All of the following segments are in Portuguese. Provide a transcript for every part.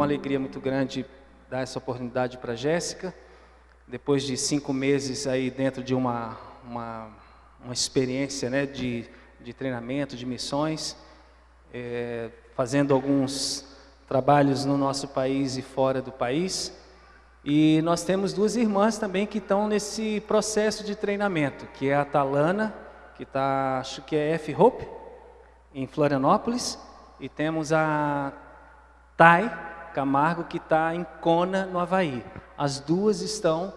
uma alegria muito grande dar essa oportunidade para a Jéssica. Depois de 5 meses aí dentro de uma experiência, né, de treinamento, de missões, fazendo alguns trabalhos no nosso país e fora do país. E nós temos 2 irmãs também que estão nesse processo de treinamento, que é a Talana, que está, acho que é F-Hope, em Florianópolis, e temos a Thay Camargo, que está em Kona, no Havaí. As 2 estão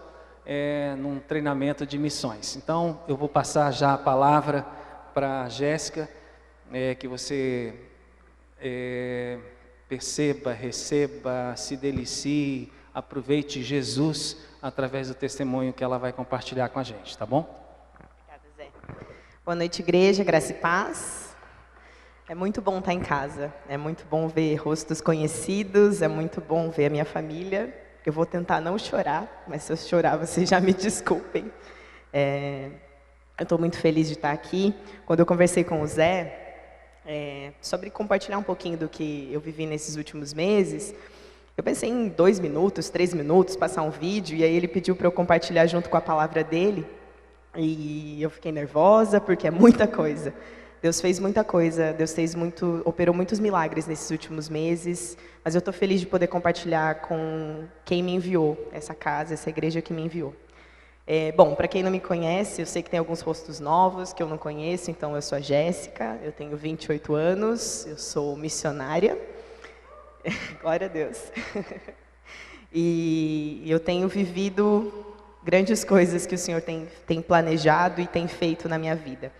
num treinamento de missões. Então, eu vou passar já a palavra para a Jéssica, que você perceba, receba, se delicie, aproveite Jesus através do testemunho que ela vai compartilhar com a gente, tá bom? Obrigada, Zé. Boa noite, igreja, graça e paz. É muito bom estar em casa, é muito bom ver rostos conhecidos, é muito bom ver a minha família. Eu vou tentar não chorar, mas se eu chorar, vocês já me desculpem. Eu estou muito feliz de estar aqui. Quando eu conversei com o Zé, sobre compartilhar um pouquinho do que eu vivi nesses últimos meses, eu pensei em 2 minutos, 3 minutos, passar um vídeo, e aí ele pediu para eu compartilhar junto com a palavra dele, e eu fiquei nervosa, porque é muita coisa. Deus fez muita coisa, Deus operou muitos milagres nesses últimos meses, mas eu estou feliz de poder compartilhar com quem me enviou, essa casa, essa igreja que me enviou. Bom, para quem não me conhece, eu sei que tem alguns rostos novos que eu não conheço, então eu sou a Jéssica, eu tenho 28 anos, eu sou missionária. Glória a Deus. E eu tenho vivido grandes coisas que o Senhor tem planejado e tem feito na minha vida.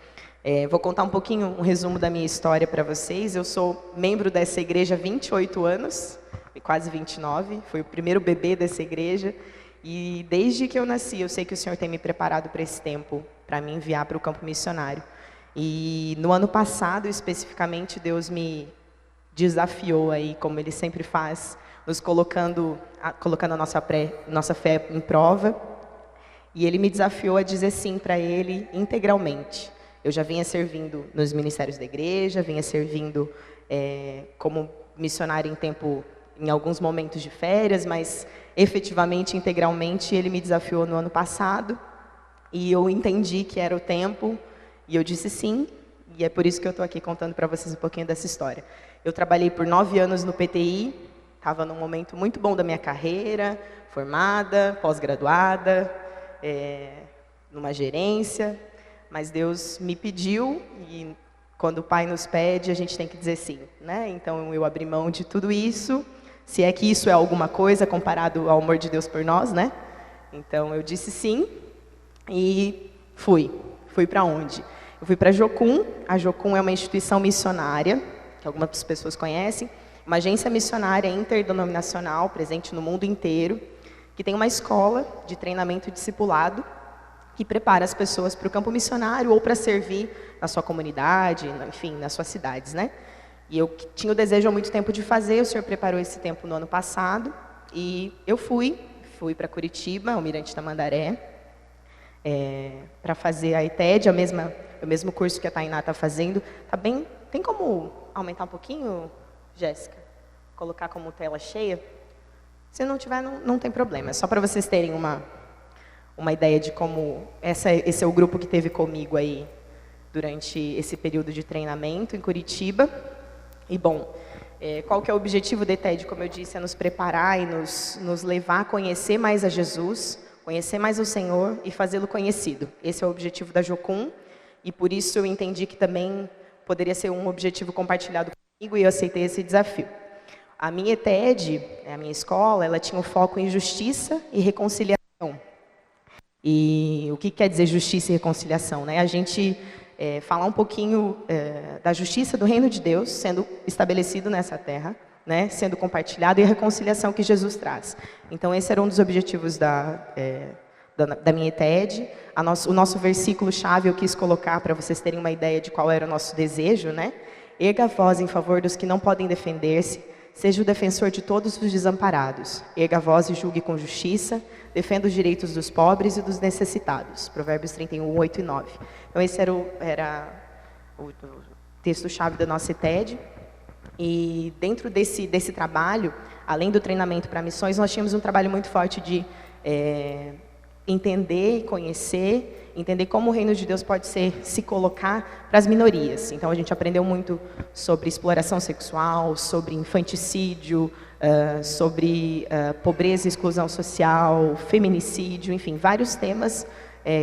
Vou contar um pouquinho, um resumo da minha história para vocês. Eu sou membro dessa igreja há 28 anos, quase 29, fui o primeiro bebê dessa igreja. E desde que eu nasci, eu sei que o Senhor tem me preparado para esse tempo, para me enviar para o campo missionário. E no ano passado, especificamente, Deus me desafiou aí, como Ele sempre faz, nos colocando a nossa fé em prova. E Ele me desafiou a dizer sim para Ele integralmente. Eu já vinha servindo nos ministérios da igreja, vinha servindo como missionária em alguns momentos de férias, mas efetivamente, integralmente, Ele me desafiou no ano passado. E eu entendi que era o tempo, e eu disse sim, e é por isso que eu estou aqui contando para vocês um pouquinho dessa história. Eu trabalhei por 9 anos no PTI, estava num momento muito bom da minha carreira, formada, pós-graduada, numa gerência, mas Deus me pediu, e quando o Pai nos pede, a gente tem que dizer sim, né? Então eu abri mão de tudo isso, se é que isso é alguma coisa comparado ao amor de Deus por nós, né? Então eu disse sim, e fui para onde? Eu fui para a Jocum. A Jocum é uma instituição missionária, que algumas pessoas conhecem, uma agência missionária interdenominacional, presente no mundo inteiro, que tem uma escola de treinamento e discipulado, que prepara as pessoas para o campo missionário ou para servir na sua comunidade, enfim, nas suas cidades, né? E eu tinha o desejo há muito tempo de fazer, o Senhor preparou esse tempo no ano passado, e eu fui para Curitiba, Almirante Tamandaré, para fazer a ETED, o mesmo curso que a Tainá está fazendo. Tá bem? Tem como aumentar um pouquinho, Jéssica? Colocar como tela cheia? Se não tiver, não tem problema. É só para vocês terem uma ideia de como esse é o grupo que teve comigo aí durante esse período de treinamento em Curitiba. E, bom, qual que é o objetivo da ETED? Como eu disse, é nos preparar e nos levar a conhecer mais a Jesus, conhecer mais o Senhor e fazê-lo conhecido. Esse é o objetivo da Jocum, e por isso eu entendi que também poderia ser um objetivo compartilhado comigo, e eu aceitei esse desafio. A minha ETED, a minha escola, ela tinha um foco em justiça e reconciliação. E o que quer dizer justiça e reconciliação, né? A gente falar um pouquinho da justiça do reino de Deus sendo estabelecido nessa terra, né? Sendo compartilhado, e a reconciliação que Jesus traz. Então, esse era um dos objetivos da minha ETED. O nosso versículo-chave eu quis colocar para vocês terem uma ideia de qual era o nosso desejo, né? Erga a voz em favor dos que não podem defender-se, seja o defensor de todos os desamparados. Erga a voz e julgue com justiça, defenda os direitos dos pobres e dos necessitados. Provérbios 31, 8 e 9. Então, esse era o texto-chave da nossa ETED. E dentro desse trabalho, além do treinamento para missões, nós tínhamos um trabalho muito forte de entender, conhecer, entender como o reino de Deus pode se colocar para as minorias. Então, a gente aprendeu muito sobre exploração sexual, sobre infanticídio, sobre pobreza e exclusão social, feminicídio, enfim, vários temas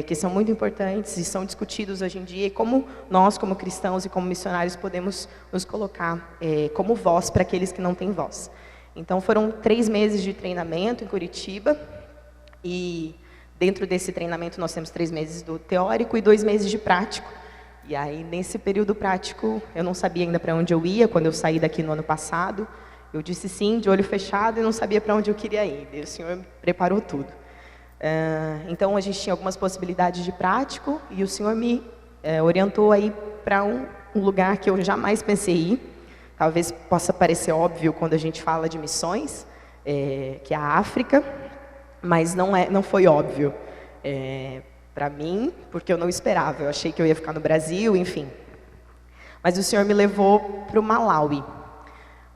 que são muito importantes e são discutidos hoje em dia, e como nós, como cristãos e como missionários, podemos nos colocar como voz para aqueles que não têm voz. Então, foram 3 meses de treinamento em Curitiba, e dentro desse treinamento nós temos 3 meses do teórico e 2 meses de prático. E aí, nesse período prático, eu não sabia ainda para onde eu ia, quando eu saí daqui no ano passado. Eu disse sim, de olho fechado, e não sabia para onde eu queria ir. E o Senhor preparou tudo. Então, a gente tinha algumas possibilidades de prático, e o Senhor me orientou aí para um lugar que eu jamais pensei ir. Talvez possa parecer óbvio quando a gente fala de missões, que é a África, mas não foi óbvio para mim, porque eu não esperava. Eu achei que eu ia ficar no Brasil, enfim. Mas o Senhor me levou para o Malawi.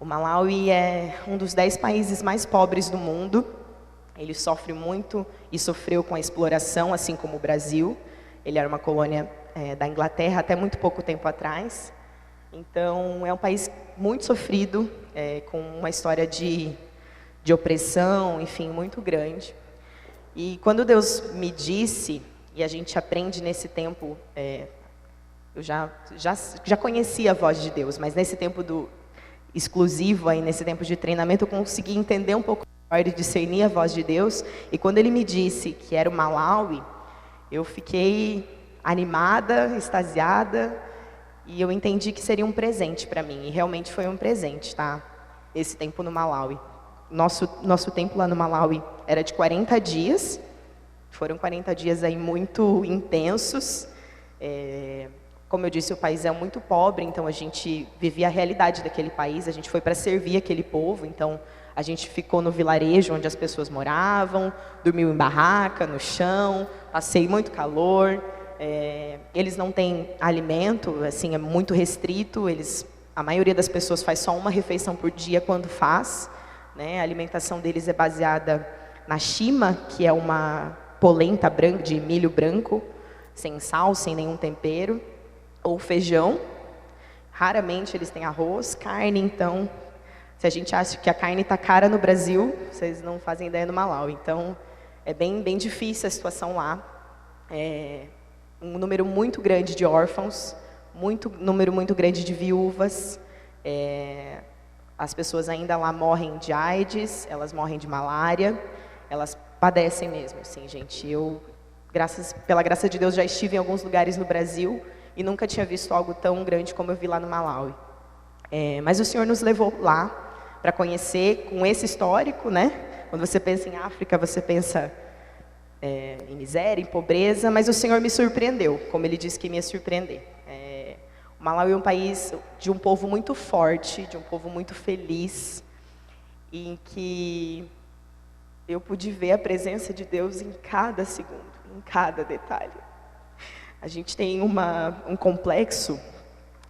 O Malawi é um dos 10 países mais pobres do mundo. Ele sofre muito e sofreu com a exploração, assim como o Brasil. Ele era uma colônia da Inglaterra até muito pouco tempo atrás. Então, é um país muito sofrido, com uma história de opressão, enfim, muito grande. E quando Deus me disse, e a gente aprende nesse tempo, eu já conhecia a voz de Deus, mas nesse tempo exclusivo, aí, nesse tempo de treinamento, eu consegui entender um pouco melhor e discernir a voz de Deus. E quando Ele me disse que era o Malawi, eu fiquei animada, extasiada, e eu entendi que seria um presente para mim. E realmente foi um presente, tá? Esse tempo no Malawi. Nosso tempo lá no Malawi era de 40 dias. Foram 40 dias aí muito intensos. Como eu disse, o país é muito pobre, então a gente vivia a realidade daquele país. A gente foi para servir aquele povo, então a gente ficou no vilarejo onde as pessoas moravam, dormiu em barraca, no chão, passei muito calor. Eles não têm alimento, assim, é muito restrito. A maioria das pessoas faz só uma refeição por dia quando faz, né? A alimentação deles é baseada na shima, que é uma polenta branca, de milho branco, sem sal, sem nenhum tempero, ou feijão. Raramente eles têm arroz, carne. Então, se a gente acha que a carne está cara no Brasil, vocês não fazem ideia no Malawi. Então, é bem difícil a situação lá. Um número muito grande de órfãos, número muito grande de viúvas. As pessoas ainda lá morrem de AIDS, elas morrem de malária, elas padecem mesmo, sim, gente. Eu, pela graça de Deus, já estive em alguns lugares no Brasil e nunca tinha visto algo tão grande como eu vi lá no Malawi. Mas o Senhor nos levou lá para conhecer, com esse histórico, né? Quando você pensa em África, você pensa em miséria, em pobreza, mas o Senhor me surpreendeu, como Ele disse que me ia surpreender. O Malawi é um país de um povo muito forte, de um povo muito feliz, em que eu pude ver a presença de Deus em cada segundo, em cada detalhe. A gente tem um complexo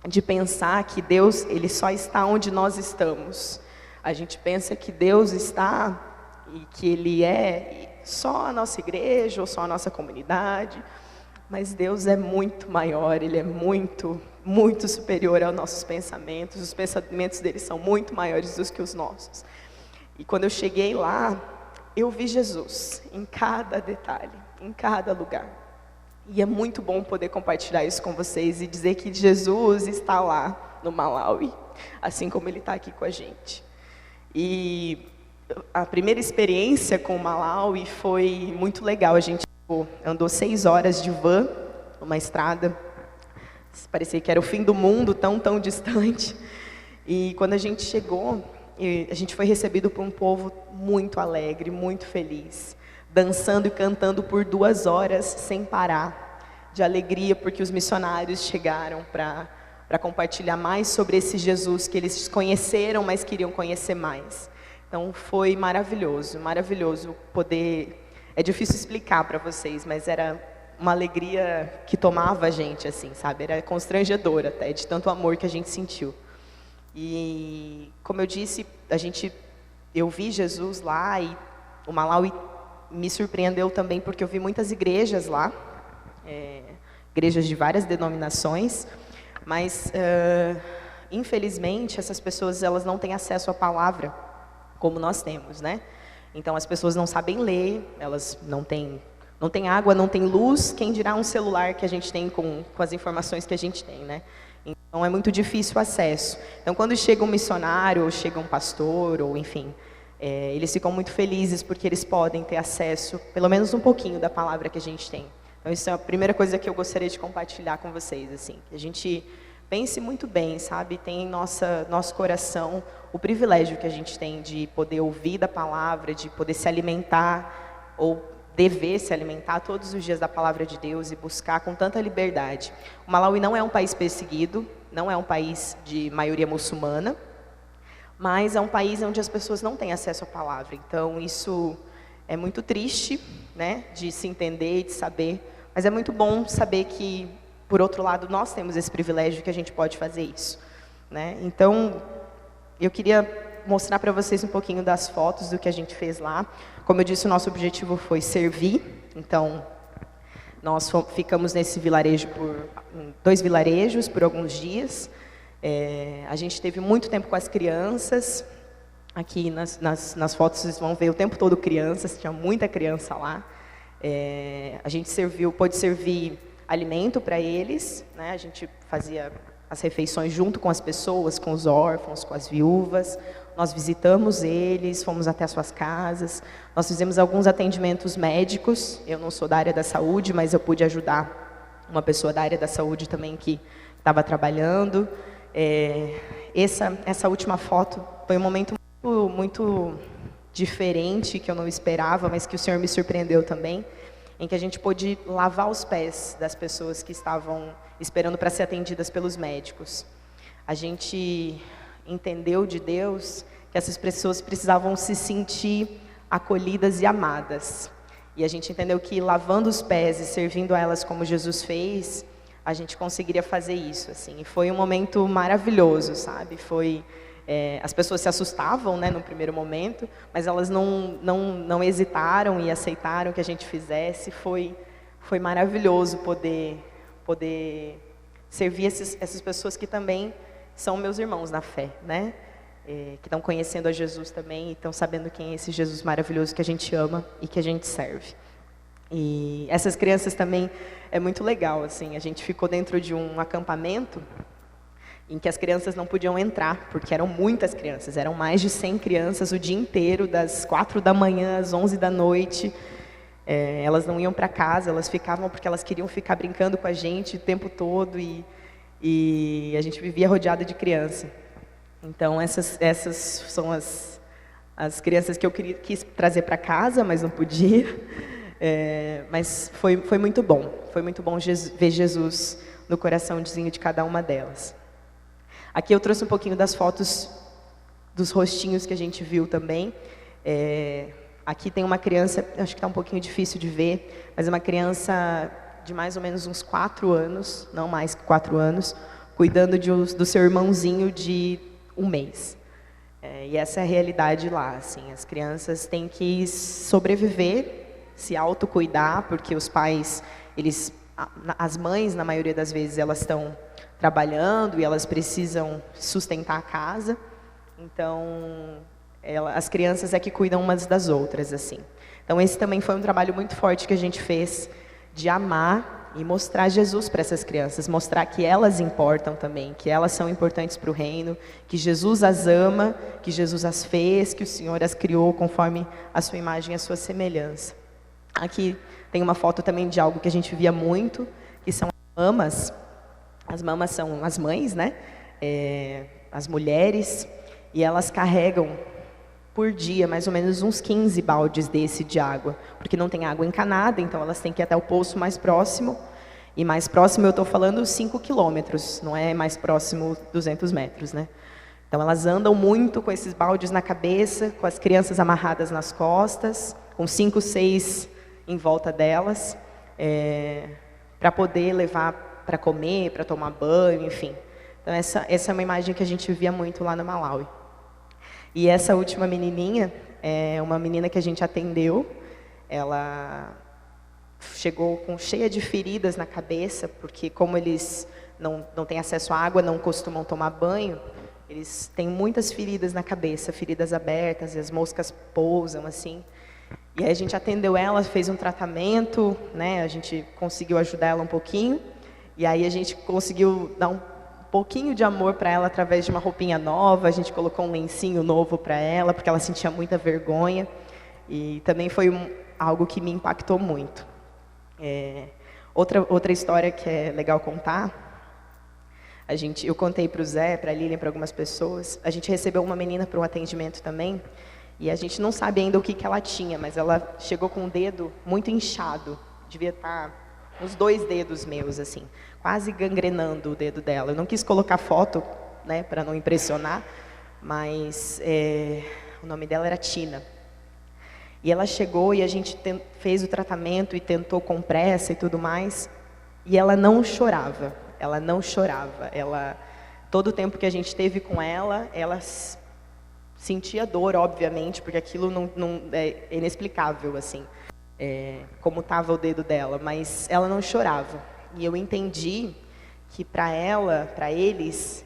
de pensar que Deus, Ele só está onde nós estamos. A gente pensa que Deus está e que Ele é só a nossa igreja ou só a nossa comunidade, mas Deus é muito maior, Ele é muito, muito superior aos nossos pensamentos. Os pensamentos dele são muito maiores do que os nossos. E quando eu cheguei lá, eu vi Jesus em cada detalhe, em cada lugar. E é muito bom poder compartilhar isso com vocês e dizer que Jesus está lá no Malawi, assim como Ele está aqui com a gente. E a primeira experiência com o Malawi foi muito legal. A gente andou 6 horas de van, numa estrada. Parecia que era o fim do mundo, tão distante. E quando a gente chegou, a gente foi recebido por um povo muito alegre, muito feliz, dançando e cantando por 2 horas sem parar, de alegria, porque os missionários chegaram para compartilhar mais sobre esse Jesus que eles conheceram, mas queriam conhecer mais. Então foi maravilhoso, maravilhoso poder. É difícil explicar para vocês, mas era uma alegria que tomava a gente, assim, sabe? Era constrangedor até, de tanto amor que a gente sentiu. E, como eu disse, a gente eu vi Jesus lá e o Malawi me surpreendeu também porque eu vi muitas igrejas lá, igrejas de várias denominações, mas infelizmente essas pessoas elas não têm acesso à palavra como nós temos, né? Então as pessoas não sabem ler, elas não têm água, não tem luz, quem dirá um celular que a gente tem com as informações que a gente tem, né? Então é muito difícil o acesso. Então quando chega um missionário, ou chega um pastor, ou enfim, eles ficam muito felizes porque eles podem ter acesso, pelo menos um pouquinho da palavra que a gente tem. Então isso é a primeira coisa que eu gostaria de compartilhar com vocês, assim, que a gente pense muito bem, sabe? Tem em nosso coração o privilégio que a gente tem de poder ouvir da palavra, de poder se alimentar, ou dever se alimentar todos os dias da palavra de Deus e buscar com tanta liberdade. O Malawi não é um país perseguido, não é um país de maioria muçulmana, mas é um país onde as pessoas não têm acesso à palavra. Então isso é muito triste, né, de se entender e de saber, mas é muito bom saber que, por outro lado, nós temos esse privilégio que a gente pode fazer isso, né? Então, eu queria mostrar para vocês um pouquinho das fotos do que a gente fez lá. Como eu disse, o nosso objetivo foi servir. Então, nós ficamos nesse vilarejo dois vilarejos por alguns dias. A gente teve muito tempo com as crianças. Aqui nas fotos vocês vão ver o tempo todo crianças, tinha muita criança lá. A gente pôde servir alimento para eles, né? A gente fazia as refeições junto com as pessoas, com os órfãos, com as viúvas. Nós visitamos eles, fomos até as suas casas. Nós fizemos alguns atendimentos médicos. Eu não sou da área da saúde, mas eu pude ajudar uma pessoa da área da saúde também que estava trabalhando. Essa última foto foi um momento muito diferente, que eu não esperava, mas que o Senhor me surpreendeu também, em que a gente pôde lavar os pés das pessoas que estavam esperando para ser atendidas pelos médicos. A gente entendeu de Deus que essas pessoas precisavam se sentir acolhidas e amadas. E a gente entendeu que lavando os pés e servindo a elas como Jesus fez, a gente conseguiria fazer isso, assim. E foi um momento maravilhoso, sabe? As pessoas se assustavam, né, no primeiro momento, mas elas não hesitaram e aceitaram que a gente fizesse. Foi maravilhoso poder servir essas pessoas que também são meus irmãos na fé, né? Que estão conhecendo a Jesus também e estão sabendo quem é esse Jesus maravilhoso que a gente ama e que a gente serve. E essas crianças também é muito legal, assim. A gente ficou dentro de um acampamento em que as crianças não podiam entrar, porque eram muitas crianças, eram mais de 100 crianças o dia inteiro, das 4 da manhã às 11 da noite. Elas não iam para casa, elas ficavam porque elas queriam ficar brincando com a gente o tempo todo e a gente vivia rodeada de criança. Então essas são as crianças que eu quis trazer para casa, mas não podia. Mas foi muito bom ver Jesus no coraçãozinho de cada uma delas. Aqui eu trouxe um pouquinho das fotos dos rostinhos que a gente viu também. Aqui tem uma criança, acho que está um pouquinho difícil de ver, mas é uma criança de mais ou menos uns 4 anos, não mais que 4 anos, cuidando do seu irmãozinho de 1 mês. E essa é a realidade lá, assim, as crianças têm que sobreviver, se autocuidar, porque os pais, as mães, na maioria das vezes, elas estão trabalhando e elas precisam sustentar a casa. Então, as crianças é que cuidam umas das outras, assim. Então, esse também foi um trabalho muito forte que a gente fez de amar e mostrar Jesus para essas crianças, mostrar que elas importam também, que elas são importantes para o reino, que Jesus as ama, que Jesus as fez, que o Senhor as criou conforme a sua imagem e a sua semelhança. Aqui tem uma foto também de algo que a gente via muito, que são as mamas. As mamas são as mães, né? As mulheres, e elas carregam por dia mais ou menos uns 15 baldes de água, porque não tem água encanada, então elas têm que ir até o poço mais próximo, e mais próximo eu estou falando 5 quilômetros, não é mais próximo 200 metros, né? Então elas andam muito com esses baldes na cabeça, com as crianças amarradas nas costas, com 5, 6 em volta delas, para poder levar para comer, para tomar banho, enfim. Então essa é uma imagem que a gente via muito lá no Malawi. E essa última menininha é uma menina que a gente atendeu. Ela chegou cheia de feridas na cabeça, porque como eles não têm acesso à água, não costumam tomar banho, eles têm muitas feridas na cabeça, feridas abertas, e as moscas pousam assim. E aí a gente atendeu ela, fez um tratamento, né? A gente conseguiu ajudar ela um pouquinho. E aí a gente conseguiu dar um pouquinho de amor para ela através de uma roupinha nova. A gente colocou um lencinho novo para ela, porque ela sentia muita vergonha. E também foi algo que me impactou muito. Outra história que é legal contar. Eu contei para o Zé, para a Lilian, para algumas pessoas. A gente recebeu uma menina para um atendimento também. E a gente não sabe ainda o que ela tinha, mas ela chegou com o dedo muito inchado. Devia estar uns 2 dedos meus, assim, quase gangrenando o dedo dela. Eu não quis colocar foto, né, para não impressionar, mas o nome dela era Tina. E ela chegou e a gente fez o tratamento e tentou compressa e tudo mais. E ela não chorava. Ela não chorava. Todo o tempo que a gente teve com ela sentia dor, obviamente, porque aquilo não é inexplicável, assim, como estava o dedo dela, mas ela não chorava. E eu entendi que para eles,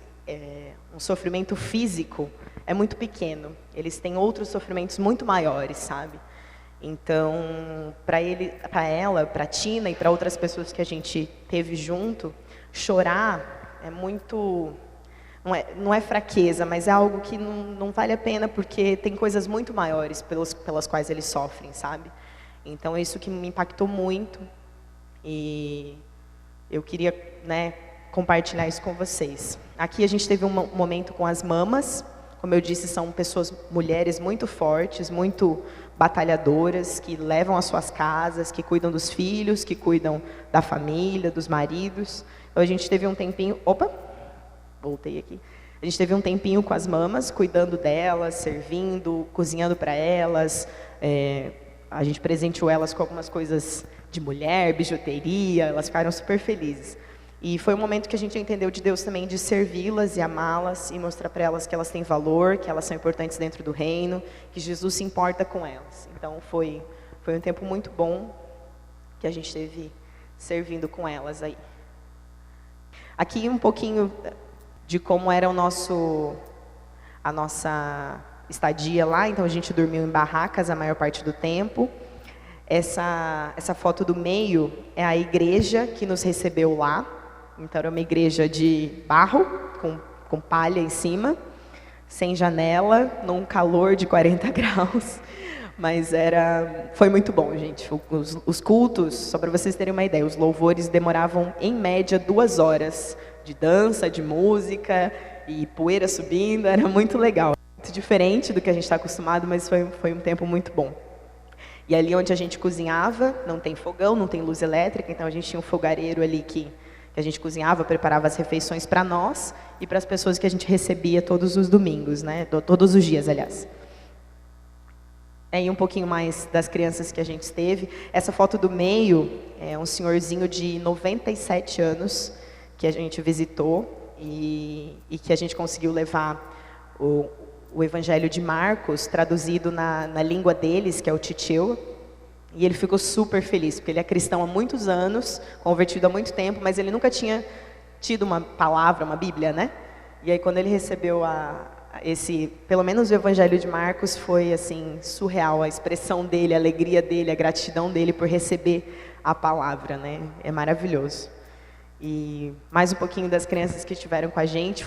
um sofrimento físico é muito pequeno. Eles têm outros sofrimentos muito maiores, sabe? Então, para ela, para a Tina e para outras pessoas que a gente teve junto, chorar é muito... Não é fraqueza, mas é algo que não vale a pena, porque tem coisas muito maiores pelas quais eles sofrem, sabe? Então, é isso que me impactou muito. E eu queria, né, compartilhar isso com vocês. Aqui a gente teve um momento com as mamas. Como eu disse, são mulheres muito fortes, muito batalhadoras, que levam as suas casas, que cuidam dos filhos, que cuidam da família, dos maridos. Então, a gente teve um tempinho... Opa! Voltei aqui. A gente teve um tempinho com as mamas, cuidando delas, servindo, cozinhando para elas. A gente presenteou elas com algumas coisas de mulher, bijuteria. Elas ficaram super felizes. E foi um momento que a gente entendeu de Deus também, de servi-las e amá-las e mostrar para elas que elas têm valor, que elas são importantes dentro do reino, que Jesus se importa com elas. Então foi um tempo muito bom que a gente teve servindo com elas aí. Aqui um pouquinho de como era a nossa estadia lá. Então a gente dormiu em barracas a maior parte do tempo. Essa foto do meio é a igreja que nos recebeu lá. Então era uma igreja de barro, com palha em cima, sem janela, num calor de 40 graus. Mas foi muito bom, gente. Os cultos, só para vocês terem uma ideia, os louvores demoravam em média 2 horas de dança, de música e poeira subindo. Era muito legal. Muito diferente do que a gente está acostumado, mas foi um tempo muito bom. E ali onde a gente cozinhava, não tem fogão, não tem luz elétrica, então a gente tinha um fogareiro ali que a gente cozinhava, preparava as refeições para nós e para as pessoas que a gente recebia todos os domingos, né? Todos os dias, aliás. E um pouquinho mais das crianças que a gente teve. Essa foto do meio é um senhorzinho de 97 anos que a gente visitou e que a gente conseguiu levar o Evangelho de Marcos traduzido na língua deles, que é o Chichewa. E ele ficou super feliz, porque ele é cristão há muitos anos, convertido há muito tempo, mas ele nunca tinha tido uma palavra, uma Bíblia, né? E aí quando ele recebeu pelo menos o Evangelho de Marcos, foi assim, surreal, a expressão dele, a alegria dele, a gratidão dele por receber a palavra, né? É maravilhoso. E mais um pouquinho das crianças que estiveram com a gente,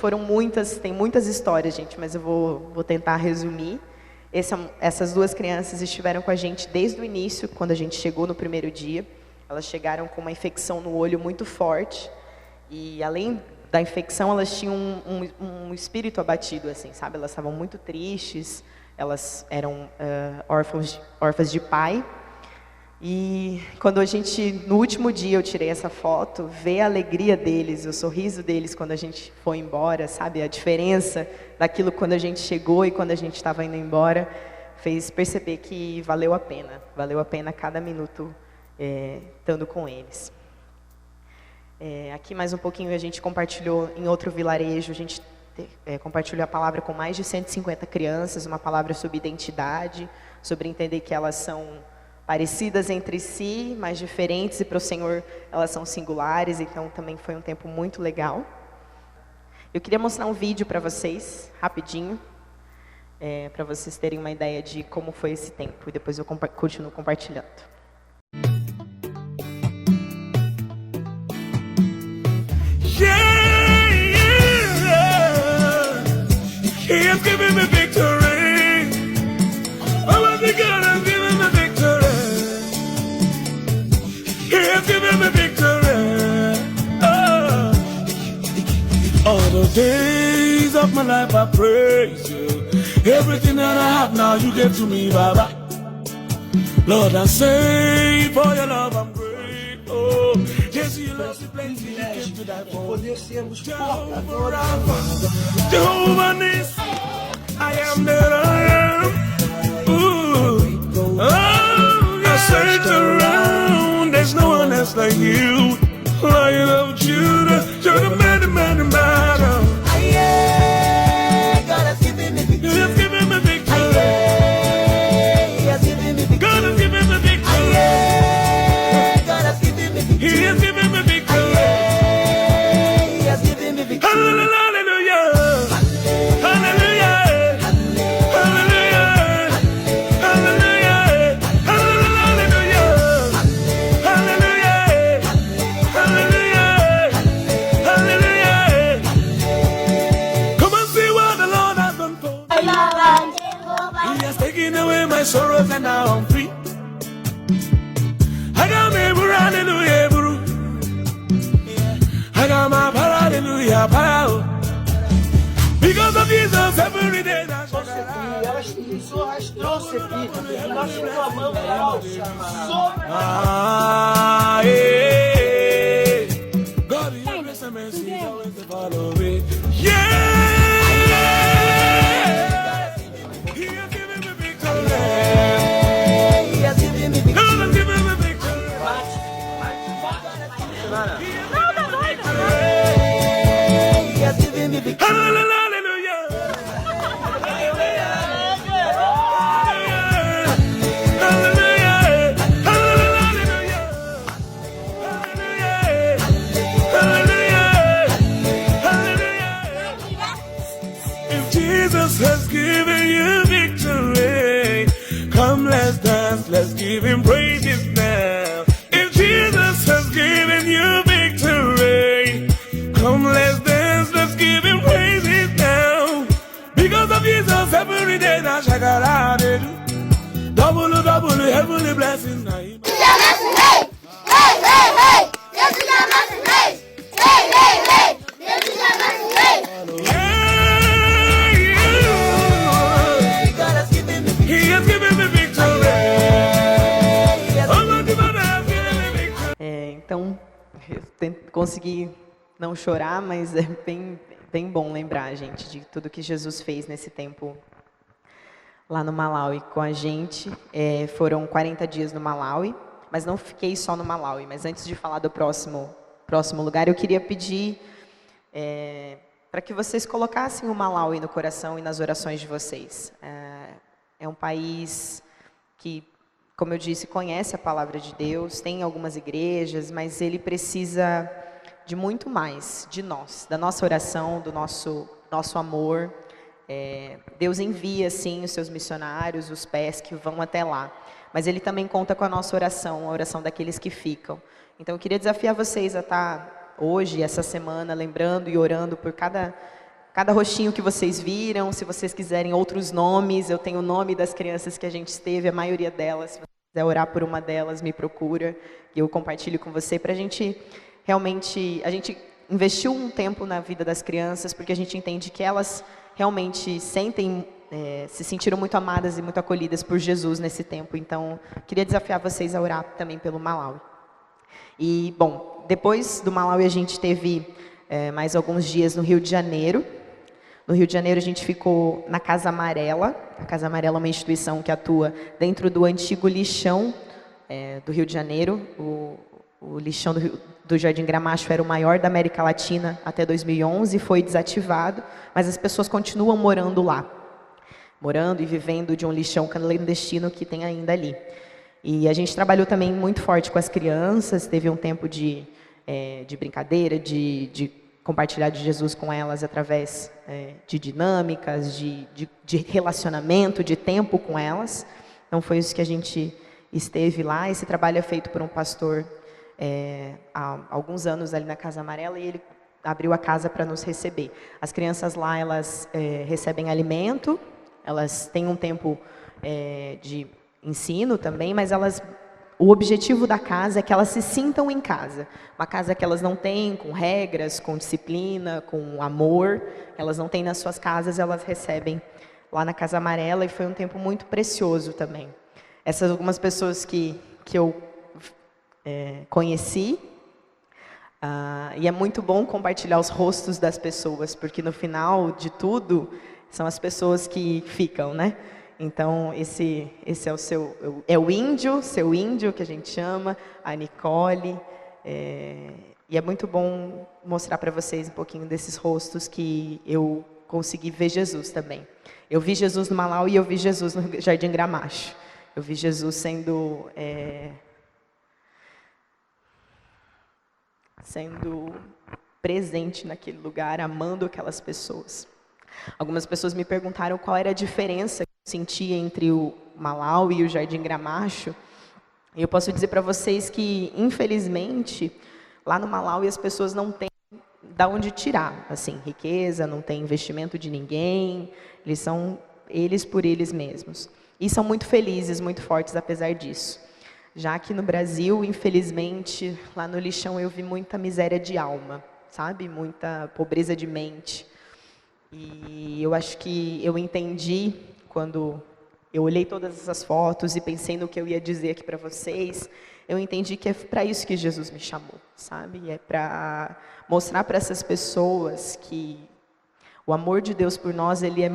tem muitas histórias, gente, mas eu vou tentar resumir. Essas 2 crianças estiveram com a gente desde o início, quando a gente chegou no primeiro dia. Elas chegaram com uma infecção no olho muito forte. E além da infecção, elas tinham um espírito abatido, assim, sabe? Elas estavam muito tristes, elas eram órfãs de pai. E quando no último dia eu tirei essa foto, ver a alegria deles, o sorriso deles quando a gente foi embora, sabe? A diferença daquilo quando a gente chegou e quando a gente estava indo embora, fez perceber que valeu a pena cada minuto estando com eles. Aqui mais um pouquinho a gente compartilhou em outro vilarejo, a gente compartilhou a palavra com mais de 150 crianças, uma palavra sobre identidade, sobre entender que elas são parecidas entre si, mas diferentes, e para o Senhor elas são singulares, então também foi um tempo muito legal. Eu queria mostrar um vídeo para vocês, rapidinho, para vocês terem uma ideia de como foi esse tempo, e depois eu continuo compartilhando. He has given me victory. Almighty God has given me victory. He has given me victory. Oh. All the days of my life I praise you. Everything that I have now you give to me, Baba. Lord, I say for your love I'm grateful. Yes, you love me plenty. You came to die for. Poder sermos porta-voz. Jehovah Nissi, I am that I am. Ooh. Oh, I search around, there's no one else like you. Lion of Judah, you're the man, the man, the man. God has given me victory. You have given me victory. He has given me victory. God has given me victory. God has given me victory. He has given me victory. He has given me victory. Hallelujah. Hallelujah. Hallelujah. Hallelujah. Hallelujah. Hallelujah. Hallelujah. Hallelujah. Come and see what the Lord has done for me. He has taken away my sorrows and now I'm free. I got me, hallelujah, bro. I got my power, hallelujah, power. Because of Jesus, every day that's Elas trouxe aqui. Nós reclamamos sobre yeah. God, your grace and mercy is always to follow me. Yeah. He has given me victory. He has given me victory. God has given me victory. He has given me victory. Hallelujah. If Jesus has given you victory, come let's dance, let's give him praises now. If Jesus has given you victory, come let's dance, let's give him praises now. Because of Jesus, every day now check out how they do. Double, heavenly blessings now. God has given me victory. He has given me victory. Almighty God has given me victory. Então, eu consegui não chorar, mas é bem bom lembrar, gente, de tudo que Jesus fez nesse tempo lá no Malawi com a gente. Foram 40 dias no Malawi, mas não fiquei só no Malawi. Mas antes de falar do próximo lugar, eu queria pedir para que vocês colocassem o Malawi no coração e nas orações de vocês. É um país que, como eu disse, conhece a palavra de Deus, tem algumas igrejas, mas ele precisa de muito mais de nós, da nossa oração, do nosso amor. Deus envia, sim, os seus missionários, os pés que vão até lá, mas Ele também conta com a nossa oração, a oração daqueles que ficam. Então, eu queria desafiar vocês a estar hoje, essa semana, lembrando e orando por cada rostinho que vocês viram. Se vocês quiserem outros nomes, eu tenho o nome das crianças que a gente esteve, a maioria delas. Se você quiser orar por uma delas, me procura, e eu compartilho com você, para a gente realmente... A gente investiu um tempo na vida das crianças, porque a gente entende que elas realmente se sentiram muito amadas e muito acolhidas por Jesus nesse tempo. Então, queria desafiar vocês a orar também pelo Malawi. E, bom, depois do Malawi a gente teve mais alguns dias no Rio de Janeiro. No Rio de Janeiro a gente ficou na Casa Amarela. A Casa Amarela é uma instituição que atua dentro do antigo lixão do Rio de Janeiro. O lixão do Jardim Gramacho era o maior da América Latina até 2011, foi desativado, mas as pessoas continuam morando lá. Morando e vivendo de um lixão clandestino que tem ainda ali. E a gente trabalhou também muito forte com as crianças, teve um tempo de brincadeira, de compartilhar de Jesus com elas através de dinâmicas, de relacionamento, de tempo com elas. Então foi isso que a gente esteve lá. Esse trabalho é feito por um pastor há alguns anos ali na Casa Amarela, e ele abriu a casa para nos receber. As crianças lá, elas recebem alimento, elas têm um tempo de ensino também, mas o objetivo da casa é que elas se sintam em casa. Uma casa que elas não têm, com regras, com disciplina, com amor. Elas não têm nas suas casas, elas recebem lá na Casa Amarela, e foi um tempo muito precioso também. Essas algumas pessoas que eu conheci, e é muito bom compartilhar os rostos das pessoas, porque no final de tudo, são as pessoas que ficam, né? Então, esse é o índio, seu índio, que a gente chama, a Nicole. E é muito bom mostrar para vocês um pouquinho desses rostos que eu consegui ver Jesus também. Eu vi Jesus no Malau e eu vi Jesus no Jardim Gramacho. Eu vi Jesus sendo presente naquele lugar, amando aquelas pessoas. Algumas pessoas me perguntaram qual era a diferença que eu sentia entre o Malau e o Jardim Gramacho. E eu posso dizer para vocês que, infelizmente, lá no Malau as pessoas não têm da onde tirar, assim, riqueza, não tem investimento de ninguém, eles são eles por eles mesmos. E são muito felizes, muito fortes apesar disso. Já aqui no Brasil, infelizmente, lá no lixão eu vi muita miséria de alma, sabe? Muita pobreza de mente. E eu acho que eu entendi quando eu olhei todas essas fotos e pensei no que eu ia dizer aqui para vocês, eu entendi que é para isso que Jesus me chamou, sabe? É para mostrar para essas pessoas que o amor de Deus por nós, ele é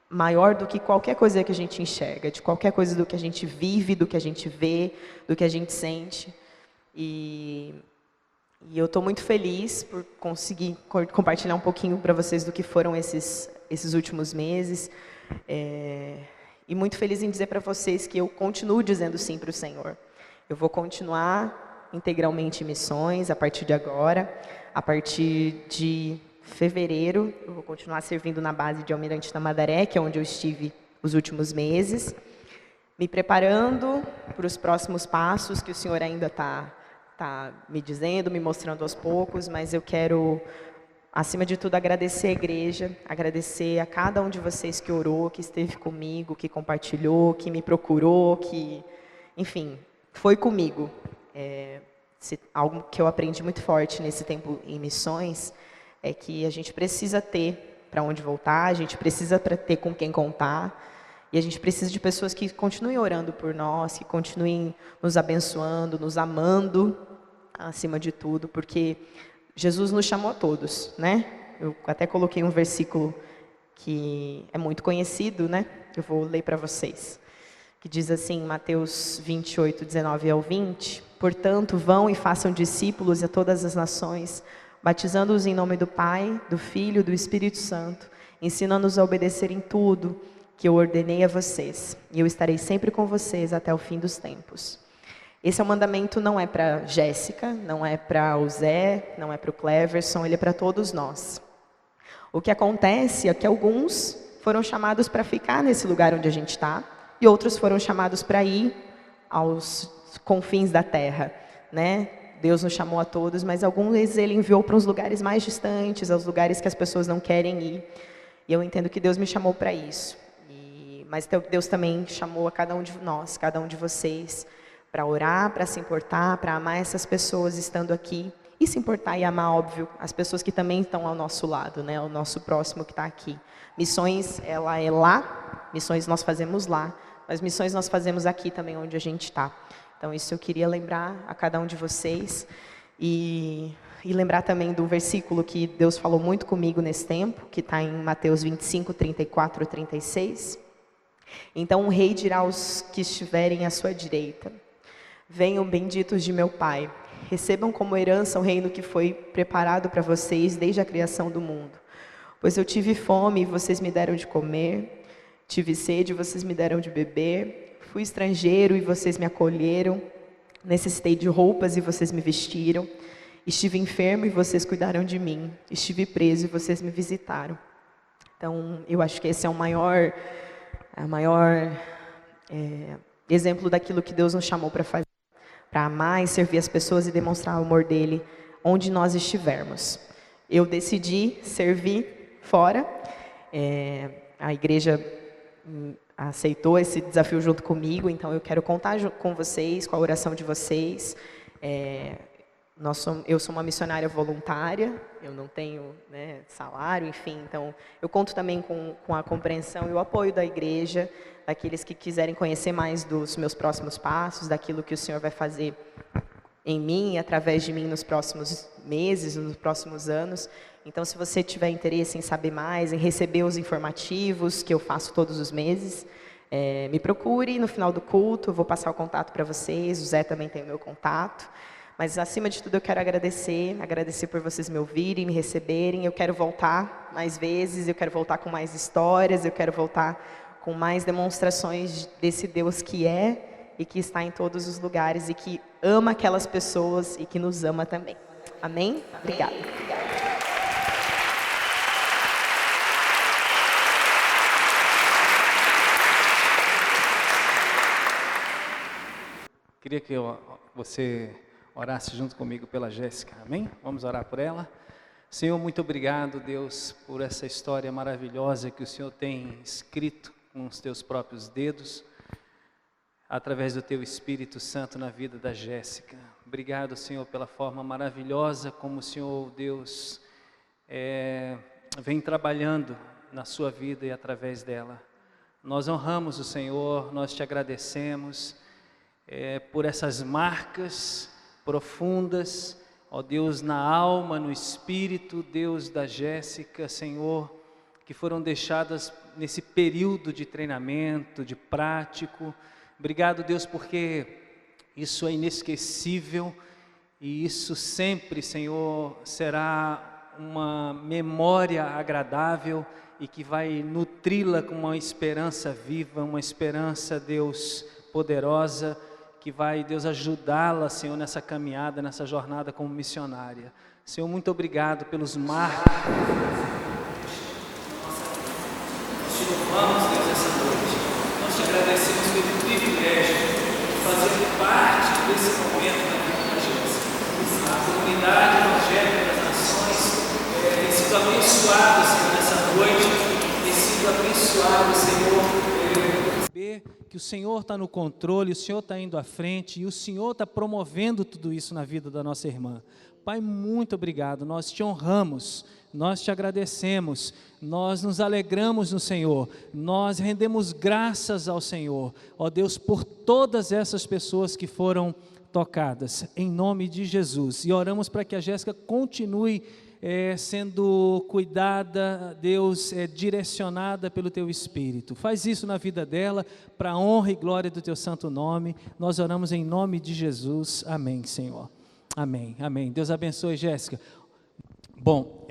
maior do que qualquer coisa que a gente enxerga, de qualquer coisa do que a gente vive, do que a gente vê, do que a gente sente. E eu estou muito feliz por conseguir compartilhar um pouquinho para vocês do que foram esses últimos meses. E muito feliz em dizer para vocês que eu continuo dizendo sim para o Senhor. Eu vou continuar integralmente em missões a partir de agora. A partir de fevereiro, eu vou continuar servindo na base de Almirante Tamandaré, que é onde eu estive os últimos meses, me preparando para os próximos passos que o Senhor ainda está me dizendo, me mostrando aos poucos, mas eu quero, acima de tudo, agradecer a igreja, agradecer a cada um de vocês que orou, que esteve comigo, que compartilhou, que me procurou, que, enfim, foi comigo. Algo que eu aprendi muito forte nesse tempo em missões é que a gente precisa ter para onde voltar, a gente precisa ter com quem contar, e a gente precisa de pessoas que continuem orando por nós, que continuem nos abençoando, nos amando, acima de tudo, porque Jesus nos chamou a todos, né? Eu até coloquei um versículo que é muito conhecido, né? Eu vou ler para vocês, que diz assim, Mateus 28, 19 ao 20, portanto, vão e façam discípulos a todas as nações, batizando-os em nome do Pai, do Filho e do Espírito Santo, ensinando-os a obedecer em tudo que eu ordenei a vocês, e eu estarei sempre com vocês até o fim dos tempos. Esse mandamento não é para Jéssica, não é para o Zé, não é para o Cleverson, ele é para todos nós. O que acontece é que alguns foram chamados para ficar nesse lugar onde a gente está, e outros foram chamados para ir aos confins da terra, né? Deus nos chamou a todos, mas alguns ele enviou para uns lugares mais distantes, aos lugares que as pessoas não querem ir. E eu entendo que Deus me chamou para isso. Mas Deus também chamou a cada um de nós, cada um de vocês, para orar, para se importar, para amar essas pessoas estando aqui. E se importar e amar, óbvio, as pessoas que também estão ao nosso lado, né? O nosso próximo que está aqui. Missões, ela é lá, missões nós fazemos lá, mas missões nós fazemos aqui também onde a gente está. Então, isso eu queria lembrar a cada um de vocês e lembrar também do versículo que Deus falou muito comigo nesse tempo, que está em Mateus 25, 34 e 36. Então, o rei dirá aos que estiverem à sua direita, venham benditos de meu Pai, recebam como herança o reino que foi preparado para vocês desde a criação do mundo. Pois eu tive fome e vocês me deram de comer, tive sede e vocês me deram de beber, fui estrangeiro e vocês me acolheram, necessitei de roupas e vocês me vestiram, estive enfermo e vocês cuidaram de mim, estive preso e vocês me visitaram. Então, eu acho que esse é o maior exemplo daquilo que Deus nos chamou para fazer, para amar e servir as pessoas e demonstrar o amor dele onde nós estivermos. Eu decidi servir fora, a igreja aceitou esse desafio junto comigo, então eu quero contar com vocês, com a oração de vocês. Eu sou uma missionária voluntária, eu não tenho, salário, enfim, então eu conto também com a compreensão e o apoio da igreja, daqueles que quiserem conhecer mais dos meus próximos passos, daquilo que o Senhor vai fazer em mim e através de mim nos próximos meses, nos próximos anos. Então, se você tiver interesse em saber mais, em receber os informativos que eu faço todos os meses, me procure no final do culto, eu vou passar o contato para vocês, o Zé também tem o meu contato. Mas, acima de tudo, eu quero agradecer por vocês me ouvirem, me receberem. Eu quero voltar mais vezes, eu quero voltar com mais histórias, eu quero voltar com mais demonstrações desse Deus que é e que está em todos os lugares e que ama aquelas pessoas e que nos ama também. Amém? Obrigada. Queria que você orasse junto comigo pela Jéssica, amém? Vamos orar por ela. Senhor, muito obrigado, Deus, por essa história maravilhosa que o Senhor tem escrito com os teus próprios dedos, através do teu Espírito Santo na vida da Jéssica. Obrigado, Senhor, pela forma maravilhosa como o Senhor, Deus, vem trabalhando na sua vida e através dela. Nós honramos o Senhor, nós te agradecemos por essas marcas profundas, ó Deus, na alma, no espírito, Deus, da Jéssica, Senhor, que foram deixadas nesse período de treinamento, de prático. Obrigado, Deus, porque isso é inesquecível e isso sempre, Senhor, será uma memória agradável e que vai nutri-la com uma esperança viva, uma esperança, Deus, poderosa, que vai, Deus, ajudá-la, Senhor, nessa caminhada, nessa jornada como missionária. Senhor, muito obrigado pelos marcos. Nós te louvamos, Deus, essa noite. Nós te agradecemos pelo privilégio de fazer parte desse momento na vida da Jéssica. A comunidade evangélica das nações tem sido abençoada, Senhor, nessa noite, tem sido abençoada, Senhor, que o Senhor está no controle, o Senhor está indo à frente e o Senhor está promovendo tudo isso na vida da nossa irmã. Pai, muito obrigado, nós te honramos, nós te agradecemos, nós nos alegramos no Senhor, nós rendemos graças ao Senhor, ó Deus, por todas essas pessoas que foram tocadas, em nome de Jesus, e oramos para que a Jéssica continue sendo cuidada, Deus, direcionada pelo Teu Espírito. Faz isso na vida dela, para a honra e glória do Teu santo nome. Nós oramos em nome de Jesus. Amém, Senhor. Amém, amém. Deus abençoe, Jéssica. Bom,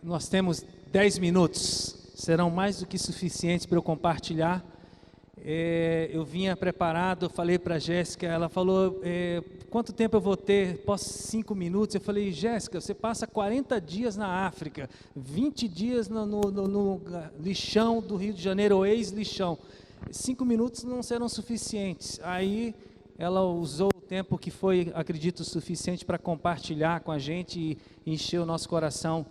nós temos 10 minutos, serão mais do que suficientes para eu compartilhar. Eu vinha preparado, eu falei para a Jéssica, ela falou, quanto tempo eu vou ter? Posso 5 minutos? Eu falei, Jéssica, você passa 40 dias na África, 20 dias no lixão do Rio de Janeiro, ou ex-lixão. 5 minutos não serão suficientes. Aí ela usou o tempo que foi, acredito, suficiente para compartilhar com a gente e encher o nosso coração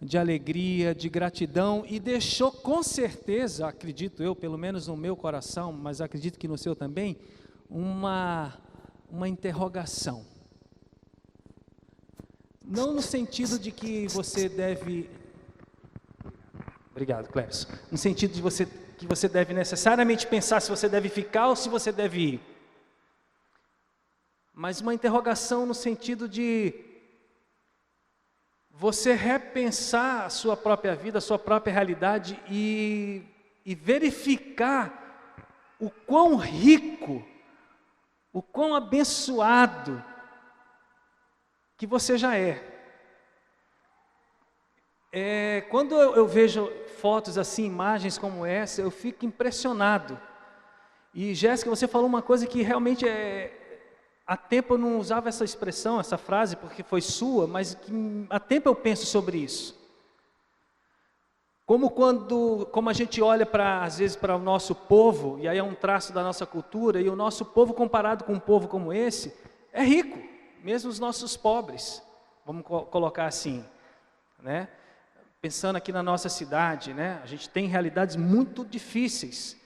de alegria, de gratidão, e deixou com certeza, acredito eu, pelo menos no meu coração, mas acredito que no seu também, uma interrogação. Não no sentido de que você deve... Obrigado, Clécio. No sentido de que você deve necessariamente pensar se você deve ficar ou se você deve ir. Mas uma interrogação no sentido de você repensar a sua própria vida, a sua própria realidade e verificar o quão rico, o quão abençoado que você já é. Quando eu vejo fotos assim, imagens como essa, eu fico impressionado. E Jéssica, você falou uma coisa que realmente há tempo eu não usava essa expressão, essa frase, porque foi sua, mas que há tempo eu penso sobre isso. Como a gente olha às vezes para o nosso povo, e aí é um traço da nossa cultura, e o nosso povo comparado com um povo como esse, é rico, mesmo os nossos pobres, vamos colocar assim, né? Pensando aqui na nossa cidade, né? A gente tem realidades muito difíceis,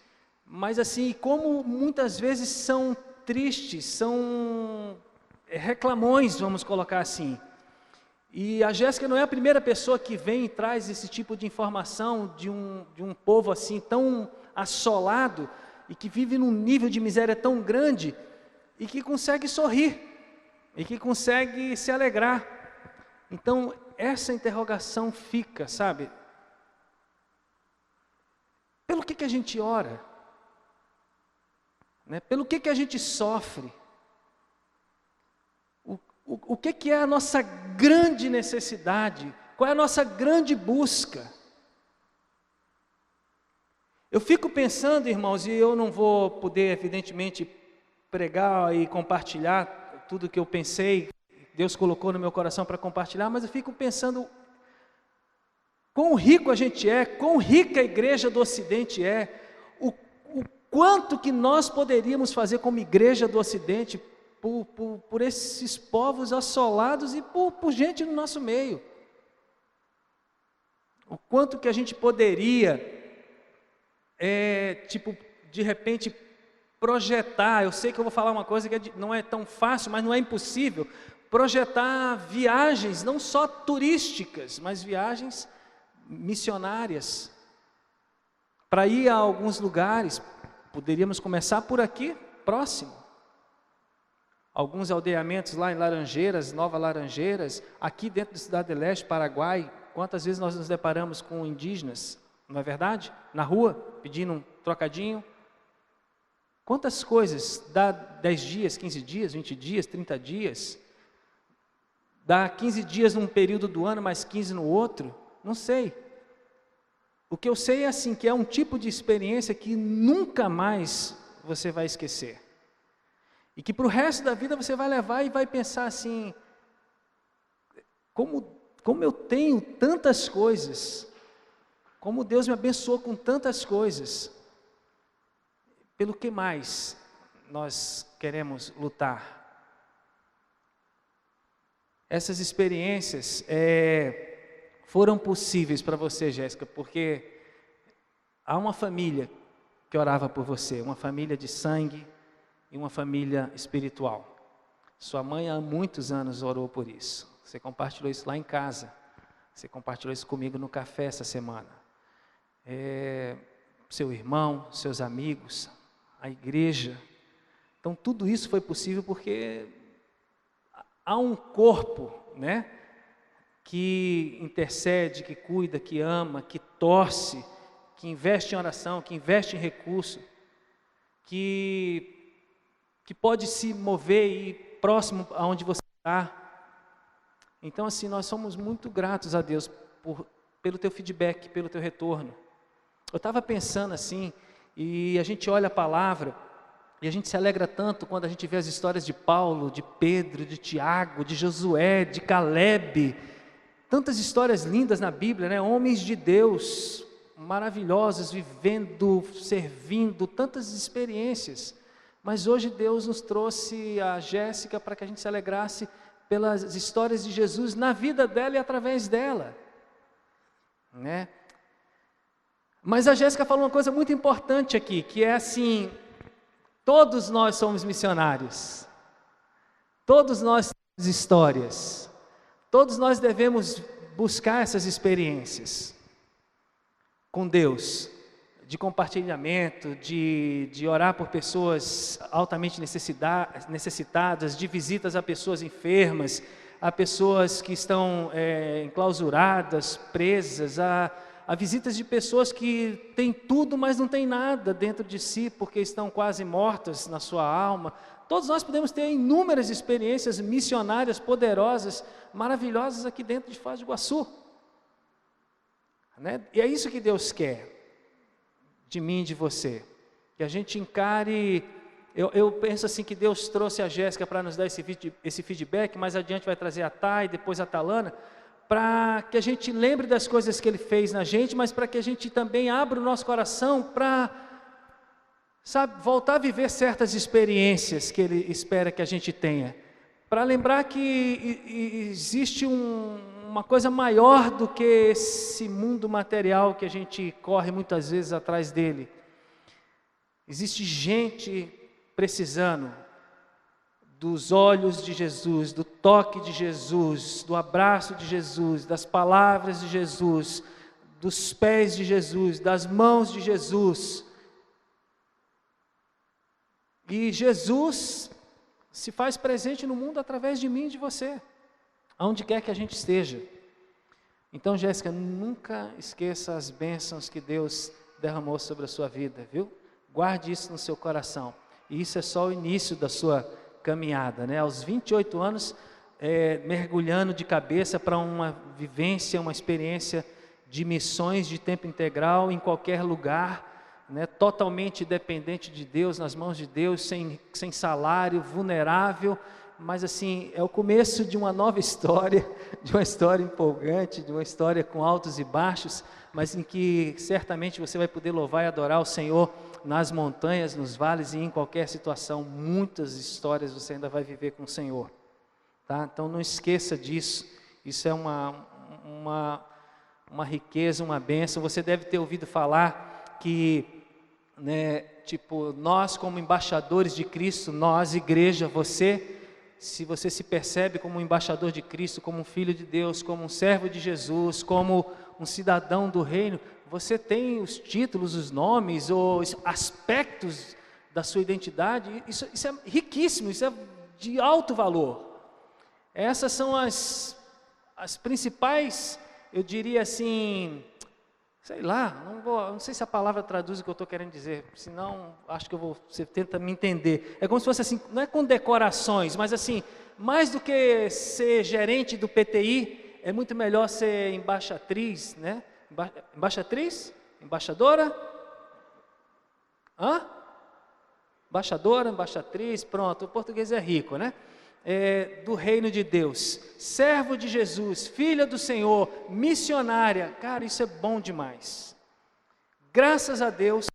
mas assim, como muitas vezes são tristes, são reclamões, vamos colocar assim. E a Jéssica não é a primeira pessoa que vem e traz esse tipo de informação de um povo assim tão assolado e que vive num nível de miséria tão grande e que consegue sorrir e que consegue se alegrar. Então, essa interrogação fica, sabe? Pelo que a gente ora? Né? Pelo que a gente sofre? O que é a nossa grande necessidade? Qual é a nossa grande busca? Eu fico pensando, irmãos, e eu não vou poder, evidentemente, pregar e compartilhar tudo que eu pensei, Deus colocou no meu coração para compartilhar, mas eu fico pensando quão rico a gente é, quão rica a igreja do Ocidente é, o quanto que nós poderíamos fazer como igreja do Ocidente por esses povos assolados e por gente no nosso meio. O quanto que a gente poderia, de repente, projetar. Eu sei que eu vou falar uma coisa que não é tão fácil, mas não é impossível. Projetar viagens, não só turísticas, mas viagens missionárias. Para ir a alguns lugares, poderíamos começar por aqui, próximo. Alguns aldeamentos lá em Laranjeiras, Nova Laranjeiras, aqui dentro da Cidade de Leste, Paraguai, quantas vezes nós nos deparamos com indígenas, não é verdade? Na rua, pedindo um trocadinho. Quantas coisas, dá 10 dias, 15 dias, 20 dias, 30 dias, dá 15 dias num período do ano, mais 15 no outro, não sei. O que eu sei é assim, que é um tipo de experiência que nunca mais você vai esquecer. E que para o resto da vida você vai levar e vai pensar assim, como eu tenho tantas coisas, como Deus me abençoou com tantas coisas, pelo que mais nós queremos lutar? Essas experiências foram possíveis para você, Jéssica, porque há uma família que orava por você, uma família de sangue, e uma família espiritual. Sua mãe há muitos anos orou por isso. Você compartilhou isso lá em casa. Você compartilhou isso comigo no café essa semana. Seu irmão, seus amigos, a igreja. Então tudo isso foi possível porque há um corpo, né, que intercede, que cuida, que ama, que torce, que investe em oração, que investe em recurso, que pode se mover e ir próximo aonde você está. Então assim, nós somos muito gratos a Deus pelo teu feedback, pelo teu retorno. Eu estava pensando assim, e a gente olha a palavra, e a gente se alegra tanto quando a gente vê as histórias de Paulo, de Pedro, de Tiago, de Josué, de Caleb, tantas histórias lindas na Bíblia, né? Homens de Deus, maravilhosos, vivendo, servindo, tantas experiências. Mas hoje Deus nos trouxe a Jéssica para que a gente se alegrasse pelas histórias de Jesus na vida dela e através dela, né? Mas a Jéssica falou uma coisa muito importante aqui, que é assim, todos nós somos missionários, todos nós temos histórias, todos nós devemos buscar essas experiências com Deus, de compartilhamento, de orar por pessoas altamente necessitadas, de visitas a pessoas enfermas, a pessoas que estão enclausuradas, presas, a visitas de pessoas que têm tudo, mas não têm nada dentro de si, porque estão quase mortas na sua alma. Todos nós podemos ter inúmeras experiências missionárias poderosas, maravilhosas aqui dentro de Foz do Iguaçu. Né? E é isso que Deus quer de mim e de você, que a gente encare. Eu penso assim que Deus trouxe a Jéssica para nos dar esse feedback, mais adiante vai trazer a Thay, depois a Talana, para que a gente lembre das coisas que Ele fez na gente, mas para que a gente também abra o nosso coração para, sabe, voltar a viver certas experiências que Ele espera que a gente tenha, para lembrar que existe uma coisa maior do que esse mundo material que a gente corre muitas vezes atrás dele. Existe gente precisando dos olhos de Jesus, do toque de Jesus, do abraço de Jesus, das palavras de Jesus, dos pés de Jesus, das mãos de Jesus. E Jesus se faz presente no mundo através de mim e de você, aonde quer que a gente esteja. Então, Jéssica, nunca esqueça as bênçãos que Deus derramou sobre a sua vida, viu? Guarde isso no seu coração. E isso é só o início da sua caminhada, né? Aos 28 anos, mergulhando de cabeça para uma vivência, uma experiência de missões de tempo integral em qualquer lugar, né? Totalmente dependente de Deus, nas mãos de Deus, sem salário, vulnerável, mas assim, é o começo de uma nova história, de uma história empolgante, de uma história com altos e baixos, mas em que certamente você vai poder louvar e adorar o Senhor nas montanhas, nos vales e em qualquer situação. Muitas histórias você ainda vai viver com o Senhor, tá? Então não esqueça disso, isso é uma riqueza, uma bênção. Você deve ter ouvido falar que, né, tipo, nós como embaixadores de Cristo, nós, igreja, se você se percebe como um embaixador de Cristo, como um filho de Deus, como um servo de Jesus, como um cidadão do reino, você tem os títulos, os nomes, os aspectos da sua identidade. Isso é riquíssimo, isso é de alto valor. Essas são as principais, eu diria assim, sei lá, não sei se a palavra traduz o que eu estou querendo dizer, senão acho que você tenta me entender. É como se fosse assim, não é condecorações, mas assim, mais do que ser gerente do PTI, é muito melhor ser embaixatriz, né? Embaixatriz? Embaixadora? Embaixadora, embaixatriz, pronto, o português é rico, né? Do reino de Deus, servo de Jesus, filha do Senhor, missionária. Cara, isso é bom demais. Graças a Deus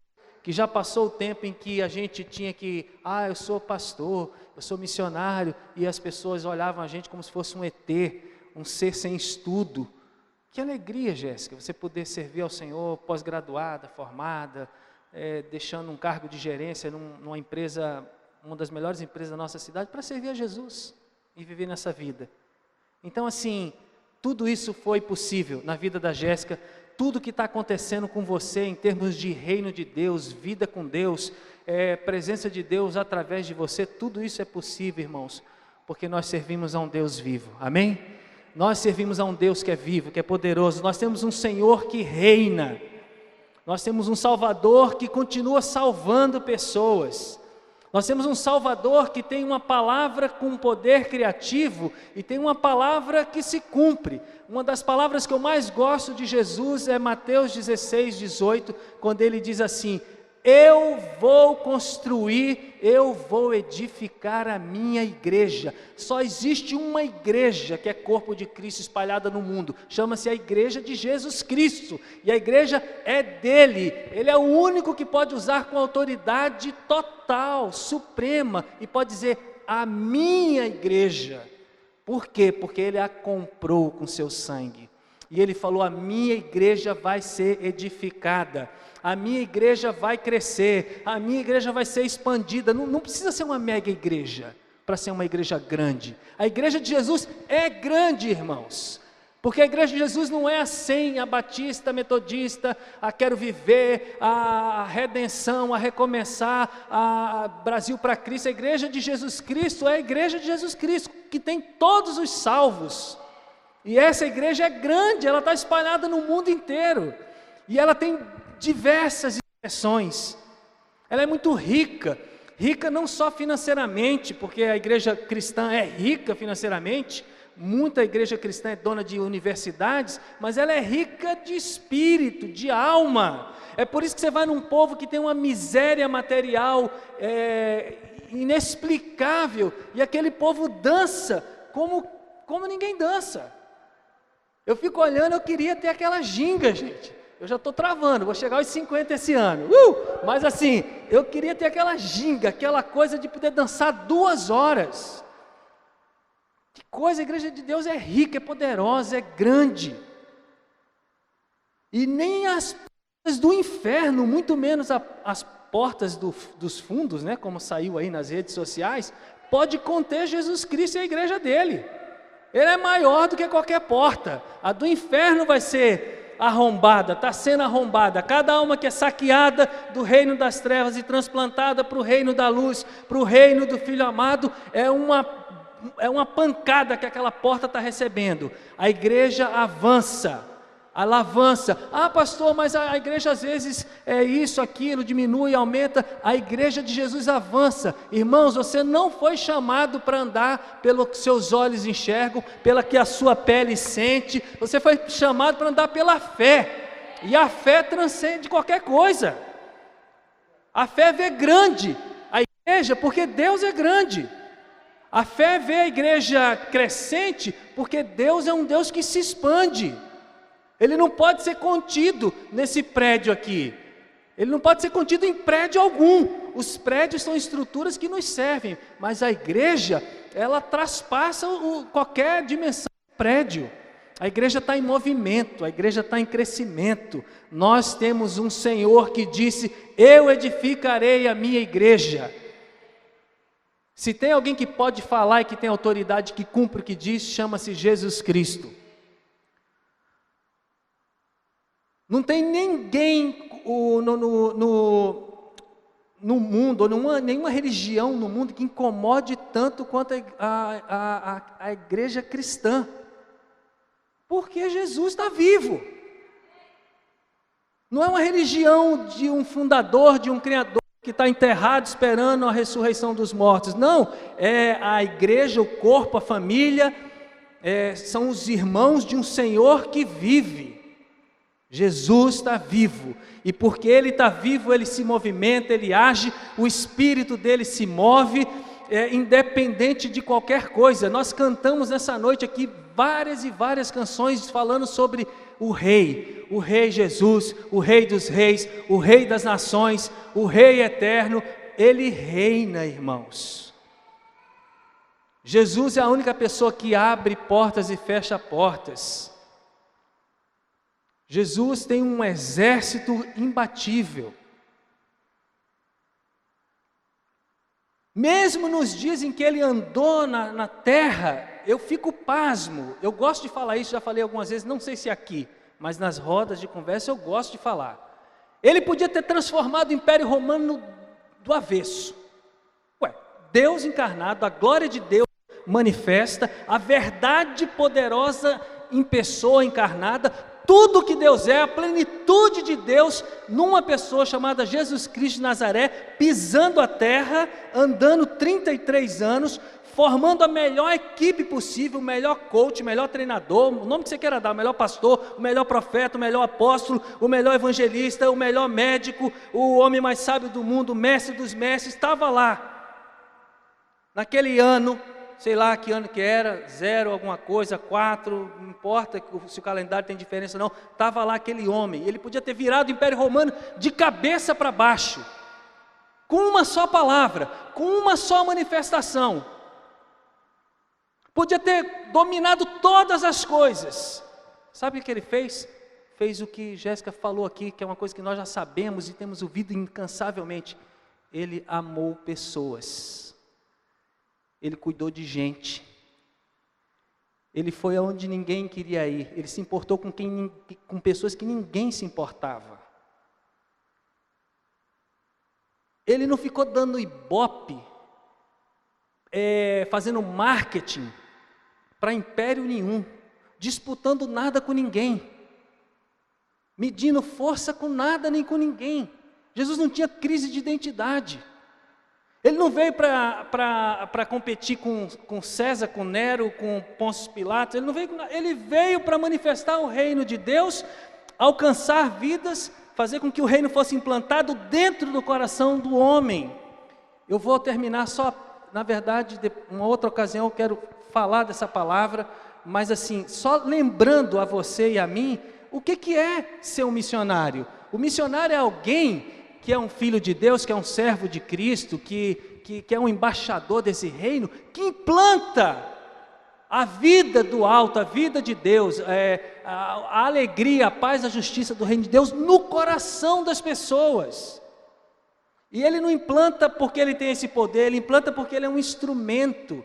que já passou o tempo em que a gente tinha que, eu sou pastor, eu sou missionário, e as pessoas olhavam a gente como se fosse um ET, um ser sem estudo. Que alegria, Jéssica, você poder servir ao Senhor, pós-graduada, formada, deixando um cargo de gerência numa empresa, uma das melhores empresas da nossa cidade, para servir a Jesus e viver nessa vida. Então, assim, tudo isso foi possível na vida da Jéssica. Tudo que está acontecendo com você em termos de reino de Deus, vida com Deus, presença de Deus através de você, tudo isso é possível, irmãos, porque nós servimos a um Deus vivo, amém? Nós servimos a um Deus que é vivo, que é poderoso. Nós temos um Senhor que reina. Nós temos um Salvador que continua salvando pessoas. Nós temos um Salvador que tem uma palavra com poder criativo e tem uma palavra que se cumpre. Uma das palavras que eu mais gosto de Jesus é Mateus 16, 18, quando ele diz assim: eu vou construir, eu vou edificar a minha igreja. Só existe uma igreja que é corpo de Cristo espalhada no mundo, chama-se a igreja de Jesus Cristo, e a igreja é dele. Ele é o único que pode usar com autoridade total, suprema, e pode dizer, a minha igreja. Por quê? Porque ele a comprou com seu sangue, e ele falou, a minha igreja vai ser edificada, a minha igreja vai crescer, a minha igreja vai ser expandida. Não precisa ser uma mega igreja para ser uma igreja grande. A igreja de Jesus é grande, irmãos, porque a igreja de Jesus não é assim, a batista, a metodista, a quero viver, a redenção, a recomeçar, a Brasil para Cristo. A igreja de Jesus Cristo é a igreja de Jesus Cristo, que tem todos os salvos, e essa igreja é grande, ela está espalhada no mundo inteiro, e ela tem diversas expressões, ela é muito rica. Rica não só financeiramente, porque a igreja cristã é rica financeiramente, muita igreja cristã é dona de universidades, mas ela é rica de espírito, de alma. É por isso que você vai num povo que tem uma miséria material inexplicável, e aquele povo dança como ninguém dança. Eu fico olhando, eu queria ter aquela ginga, gente. Eu já estou travando, vou chegar aos 50 esse ano. Mas assim, eu queria ter aquela ginga, aquela coisa de poder dançar 2 horas. Que coisa, a igreja de Deus é rica, é poderosa, é grande. E nem as portas do inferno, muito menos as portas dos fundos, né, como saiu aí nas redes sociais, pode conter Jesus Cristo e a igreja dele. Ele é maior do que qualquer porta. A do inferno vai ser arrombada, está sendo arrombada. Cada alma que é saqueada do reino das trevas e transplantada para o reino da luz, para o reino do Filho amado, é uma pancada que aquela porta está recebendo. A igreja avança, ela avança. Ah, pastor, mas a igreja às vezes é isso, aquilo, diminui, aumenta. A igreja de Jesus avança. Irmãos, você não foi chamado para andar pelo que seus olhos enxergam, pela que a sua pele sente. Você foi chamado para andar pela fé. E a fé transcende qualquer coisa. A fé vê grande a igreja porque Deus é grande. A fé vê a igreja crescente porque Deus é um Deus que se expande. Ele não pode ser contido nesse prédio aqui. Ele não pode ser contido em prédio algum. Os prédios são estruturas que nos servem, mas a igreja, ela traspassa qualquer dimensão do prédio. A igreja está em movimento, a igreja está em crescimento. Nós temos um Senhor que disse: eu edificarei a minha igreja. Se tem alguém que pode falar e que tem autoridade, que cumpre o que diz, chama-se Jesus Cristo. Não tem ninguém no mundo, ou nenhuma religião no mundo que incomode tanto quanto a igreja cristã. Porque Jesus está vivo. Não é uma religião de um fundador, de um criador que está enterrado esperando a ressurreição dos mortos. Não, é a igreja, o corpo, a família, são os irmãos de um Senhor que vive. Jesus está vivo, e porque Ele está vivo, Ele se movimenta, Ele age, o Espírito dEle se move, independente de qualquer coisa. Nós cantamos nessa noite aqui várias e várias canções falando sobre o Rei Jesus, o Rei dos Reis, o Rei das Nações, o Rei eterno. Ele reina, irmãos. Jesus é a única pessoa que abre portas e fecha portas. Jesus tem um exército imbatível. Mesmo nos dias em que ele andou na terra, eu fico pasmo. Eu gosto de falar isso, já falei algumas vezes, não sei se aqui, mas nas rodas de conversa eu gosto de falar. Ele podia ter transformado o Império Romano do avesso. Deus encarnado, a glória de Deus manifesta, a verdade poderosa em pessoa encarnada, tudo que Deus é, a plenitude de Deus, numa pessoa chamada Jesus Cristo de Nazaré, pisando a terra, andando 33 anos, formando a melhor equipe possível, o melhor coach, o melhor treinador, o nome que você queira dar, o melhor pastor, o melhor profeta, o melhor apóstolo, o melhor evangelista, o melhor médico, o homem mais sábio do mundo, o mestre dos mestres, estava lá, naquele ano, sei lá que ano que era, 0 alguma coisa, 4, não importa se o calendário tem diferença ou não, estava lá aquele homem. Ele podia ter virado o Império Romano de cabeça para baixo, com uma só palavra, com uma só manifestação. Podia ter dominado todas as coisas. Sabe o que ele fez? Fez o que Jéssica falou aqui, que é uma coisa que nós já sabemos e temos ouvido incansavelmente. Ele amou pessoas. Ele cuidou de gente. Ele foi aonde ninguém queria ir. Ele se importou com pessoas que ninguém se importava. Ele não ficou dando ibope, fazendo marketing para império nenhum, disputando nada com ninguém, medindo força com nada nem com ninguém. Jesus não tinha crise de identidade. Ele não veio para competir com César, com Nero, com Pôncio Pilatos. Ele veio para manifestar o reino de Deus, alcançar vidas, fazer com que o reino fosse implantado dentro do coração do homem. Eu vou terminar só, na verdade, uma outra ocasião eu quero falar dessa palavra, mas assim, só lembrando a você e a mim, o que é ser um missionário? O missionário é alguém que é um filho de Deus, que é um servo de Cristo, que é um embaixador desse reino, que implanta a vida do alto, a vida de Deus, a alegria, a paz, a justiça do reino de Deus no coração das pessoas. E ele não implanta porque ele tem esse poder, ele implanta porque ele é um instrumento.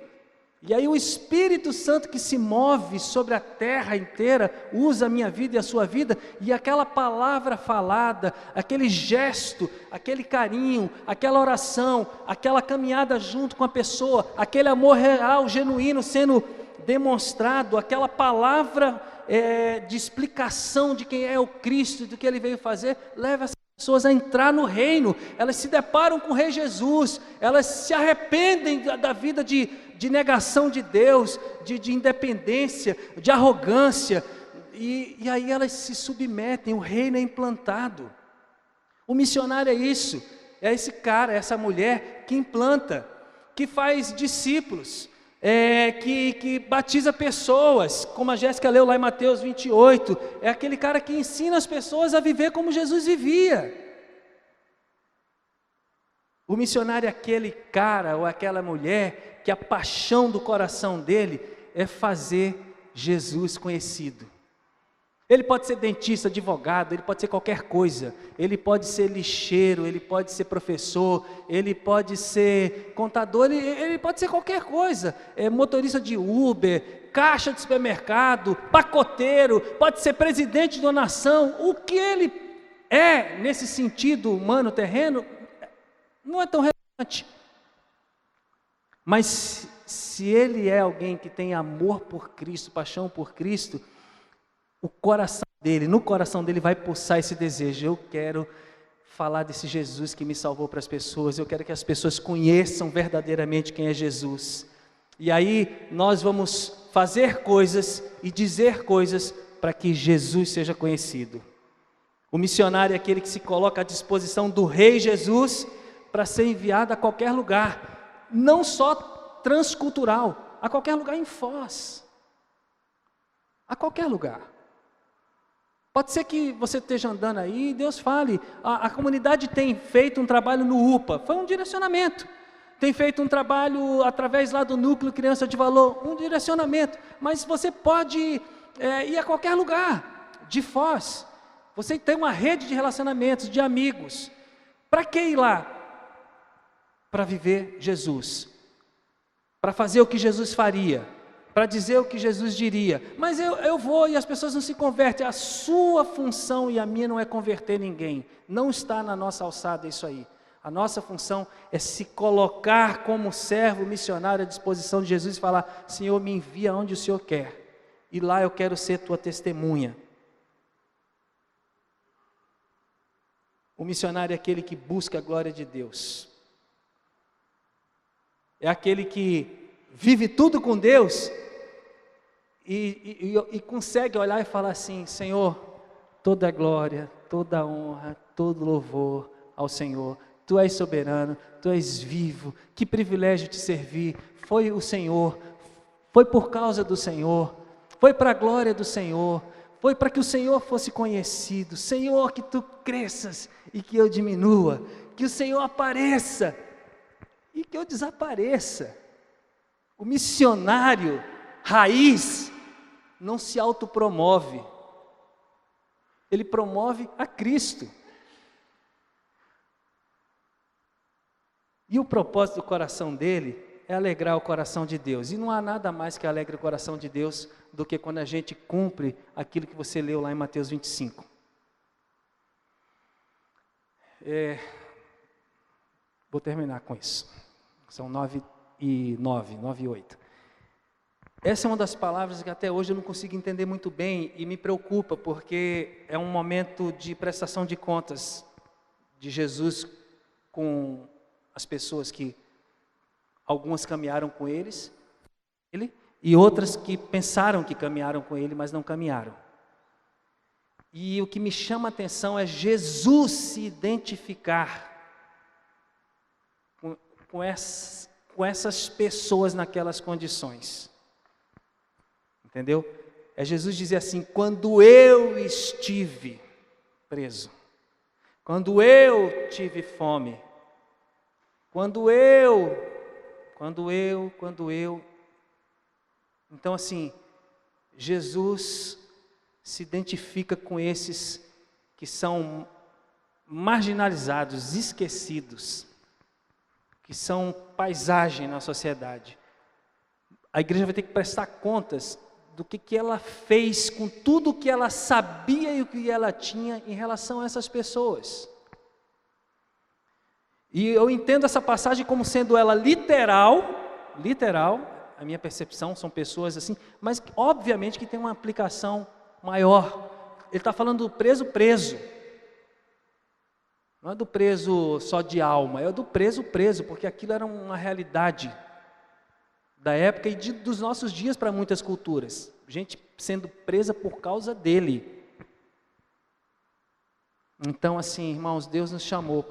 E aí o Espírito Santo que se move sobre a terra inteira, usa a minha vida e a sua vida, e aquela palavra falada, aquele gesto, aquele carinho, aquela oração, aquela caminhada junto com a pessoa, aquele amor real, genuíno sendo demonstrado, aquela palavra de explicação de quem é o Cristo, do que Ele veio fazer, leva as pessoas a entrar no reino. Elas se deparam com o Rei Jesus, elas se arrependem da vida de negação de Deus, de independência, de arrogância, e aí elas se submetem, o reino é implantado. O missionário é isso, é esse cara, essa mulher que implanta, que faz discípulos, que batiza pessoas, como a Jéssica leu lá em Mateus 28, é aquele cara que ensina as pessoas a viver como Jesus vivia. O missionário é aquele cara ou aquela mulher que a paixão do coração dele é fazer Jesus conhecido. Ele pode ser dentista, advogado, ele pode ser qualquer coisa, ele pode ser lixeiro, ele pode ser professor, ele pode ser contador, ele pode ser qualquer coisa, motorista de Uber, caixa de supermercado, pacoteiro, pode ser presidente de uma nação. O que ele é nesse sentido humano, terreno, não é tão relevante. Mas se ele é alguém que tem amor por Cristo, paixão por Cristo, no coração dele vai pulsar esse desejo. Eu quero falar desse Jesus que me salvou para as pessoas, eu quero que as pessoas conheçam verdadeiramente quem é Jesus. E aí nós vamos fazer coisas e dizer coisas para que Jesus seja conhecido. O missionário é aquele que se coloca à disposição do Rei Jesus para ser enviado a qualquer lugar. Não só transcultural, a qualquer lugar em Foz, a qualquer lugar. Pode ser que você esteja andando aí e Deus fale, a comunidade tem feito um trabalho no UPA, foi um direcionamento, tem feito um trabalho através lá do Núcleo Criança de Valor, um direcionamento, mas você pode ir a qualquer lugar de Foz, você tem uma rede de relacionamentos, de amigos, para que ir lá? Para viver Jesus, para fazer o que Jesus faria, para dizer o que Jesus diria. Mas eu vou e as pessoas não se convertem. A sua função e a minha não é converter ninguém, não está na nossa alçada isso aí. A nossa função é se colocar como servo missionário à disposição de Jesus e falar: Senhor, me envia onde o Senhor quer, e lá eu quero ser tua testemunha. O missionário é aquele que busca a glória de Deus. É aquele que vive tudo com Deus e consegue olhar e falar assim: Senhor, toda glória, toda honra, todo louvor ao Senhor. Tu és soberano, Tu és vivo, que privilégio te servir. Foi o Senhor, foi por causa do Senhor, foi para a glória do Senhor, foi para que o Senhor fosse conhecido. Senhor, que Tu cresças e que eu diminua, que o Senhor apareça e que eu desapareça. O missionário raiz não se autopromove, ele promove a Cristo. E o propósito do coração dele é alegrar o coração de Deus. E não há nada mais que alegre o coração de Deus do que quando a gente cumpre aquilo que você leu lá em Mateus 25. Vou terminar com isso. São 9 e 8. Essa é uma das palavras que até hoje eu não consigo entender muito bem e me preocupa, porque é um momento de prestação de contas de Jesus com as pessoas que Algumas caminharam com ele, e outras que pensaram que caminharam com ele, mas não caminharam. E o que me chama a atenção é Jesus se identificar com essas pessoas naquelas condições. Entendeu? É Jesus dizer assim: quando eu estive preso, quando eu tive fome, quando eu. Então assim, Jesus se identifica com esses que são marginalizados, esquecidos, que são paisagem na sociedade. A igreja vai ter que prestar contas do que ela fez com tudo o que ela sabia e o que ela tinha em relação a essas pessoas. E eu entendo essa passagem como sendo ela literal, a minha percepção são pessoas assim, mas obviamente que tem uma aplicação maior. Ele está falando do preso, não é do preso só de alma, é do preso, porque aquilo era uma realidade da época e dos nossos dias para muitas culturas, gente sendo presa por causa dele. Então assim, irmãos, Deus nos chamou,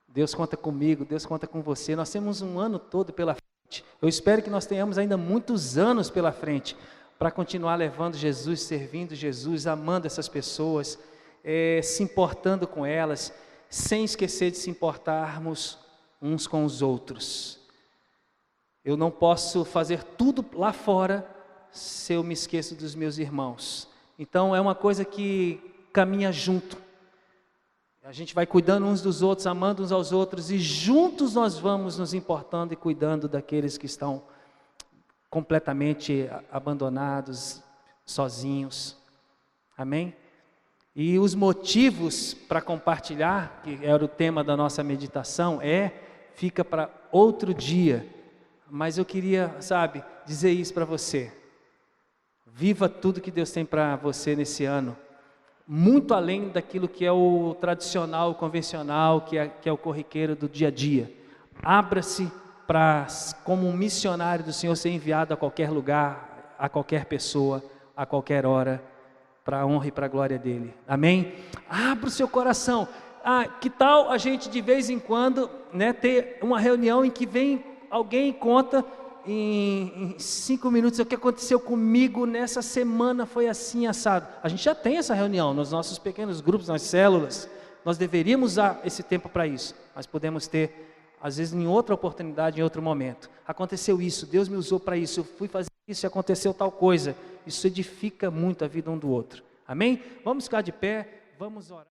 Deus conta comigo, Deus conta com você, nós temos um ano todo pela frente, eu espero que nós tenhamos ainda muitos anos pela frente, para continuar levando Jesus, servindo Jesus, amando essas pessoas, se importando com elas, sem esquecer de se importarmos uns com os outros. Eu não posso fazer tudo lá fora se eu me esqueço dos meus irmãos. Então é uma coisa que caminha junto. A gente vai cuidando uns dos outros, amando uns aos outros, e juntos nós vamos nos importando e cuidando daqueles que estão completamente abandonados, sozinhos. Amém? E os motivos para compartilhar, que era o tema da nossa meditação, fica para outro dia. Mas eu queria, dizer isso para você. Viva tudo que Deus tem para você nesse ano. Muito além daquilo que é o tradicional, o convencional, que é o corriqueiro do dia a dia. Abra-se para, como um missionário do Senhor, ser enviado a qualquer lugar, a qualquer pessoa, a qualquer hora, para a honra e para a glória dEle. Amém? Abra o seu coração. Que tal a gente de vez em quando, ter uma reunião em que vem alguém e conta em 5 minutos o que aconteceu comigo nessa semana, foi assim, assado. A gente já tem essa reunião nos nossos pequenos grupos, nas células. Nós deveríamos usar esse tempo para isso, mas podemos ter às vezes em outra oportunidade, em outro momento. Aconteceu isso, Deus me usou para isso, eu fui fazer isso e aconteceu tal coisa. Isso edifica muito a vida um do outro. Amém? Vamos ficar de pé, vamos orar.